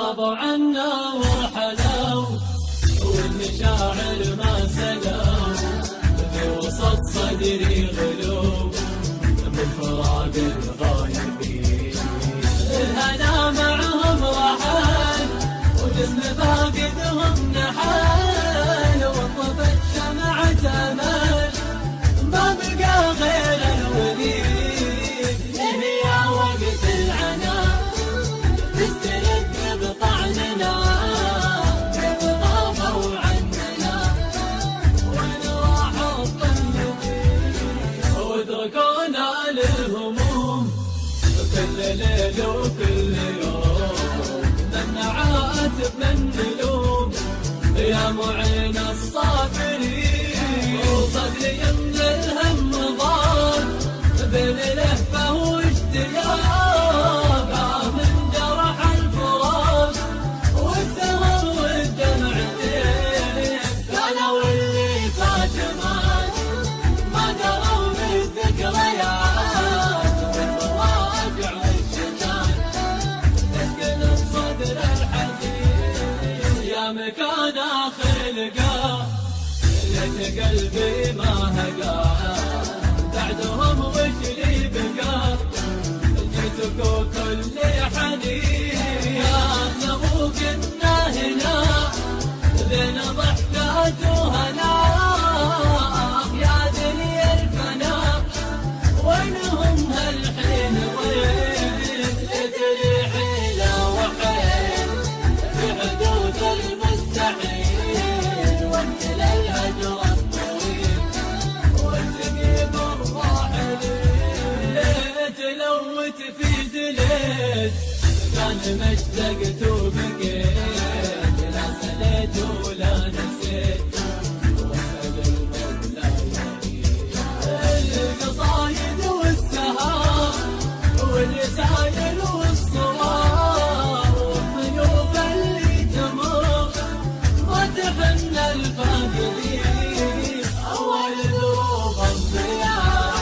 غاب عنا وحلو، والمشاعر ما سلو، في وسط صدري غلو بالفراق الغايبين. الهنا معهم رحل وجسم فاقدهم نحل، وطفت شمعة امل ما بقى غير الوليد. هي وقت العنا تسترد بطعننا، كيف غابوا عننا وين راحوا الطيبين، واتركونا للهموم كل ليل وكل يوم. نعاتب من نلوم يا معين الصابرين، وصدري من الهم ضاق بين لهفة واشتياق، من جرح الفراق والسهر والدمعتين. كانوا اللي فات ما دروا بالذكريات، والمواجع والشتات تسكن بصدر الحزين. يا مكان خلقه ليت قلبي ما هقى، بعدهم وش لي بقى، جيتكوا كل حنين. يا نبو كنا هنا بين ضحكات وهناء، يا دنيا الفناء وينهم هالحين، وين تريحي لا وحين في حدود المستحيل، وانت للهجر الطويل والتقيب الراحلين. تلوت في دليت كان مشتقت وبقيت، لا سليت ولا نسيت واسأل المولى يهديك. القصايد والسهار والرسايل والصور والضيوف اللي تمر ما تحن الفاقدين، أول ذروب الضياع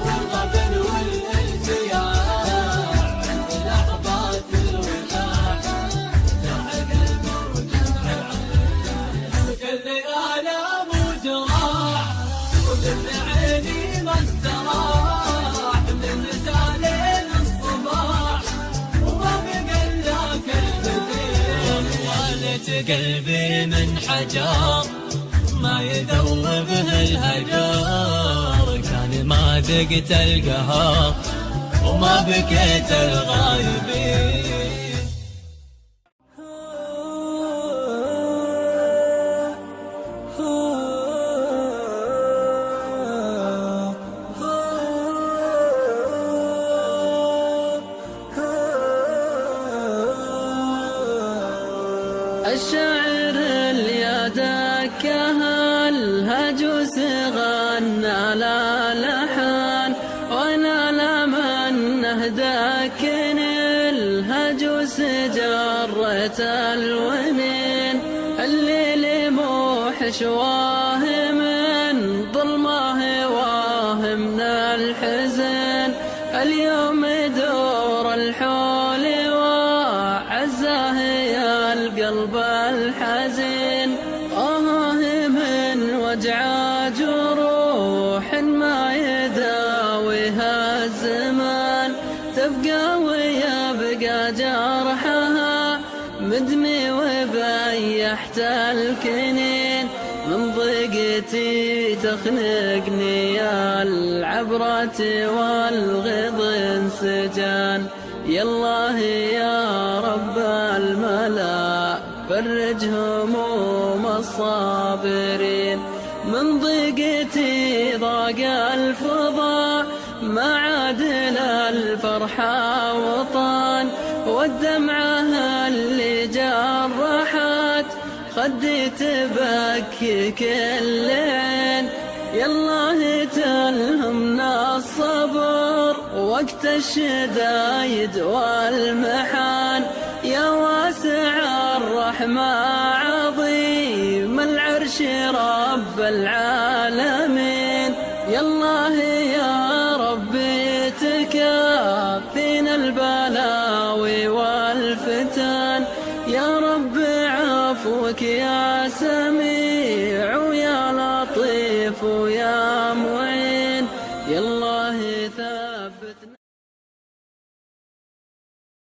والغبن والالتياع، عند لحظات الوداع جرح قلب وجرح عين. كل آلام وجراح وجبن عيني ما استراح، من مسالين الصباح وما بقى الا كلمتين. والت قلبي من حجر ما يذوبه الهجر، كان ما ذقت القهر وما بكيت الغايبين. الشاعر اللي دكها الهجوس غنى لا لحن، وانا لمنه دكن الهجوس جرت الونين. الليل موحش واهم من ظلمه واهم من الحزن، اليوم دور الحول وعزاه يا القلب الحزين. من وجع جروح ما يداويها الزمان، تبقى ويبقى جرحها مدمي وبيحت الكنين. من ضيقتي تخنقني العبرة والغض انسجان، يالله يا رب الملا فرج هموم الصابرين. من ضيقتي ضاق الفضاء ما عادل الفرحة وطان، والدمعة اللي جرحت خدي تبكي كل عين. يالله تلهمنا الصبر وقت الشدايد والمحان، يا واسع الرحمة عظيم العرش رب العالمين. يالله يا ربي تكفينا البلاوي والفتن، عفوك يا سميع ويا لطيف ويا معين.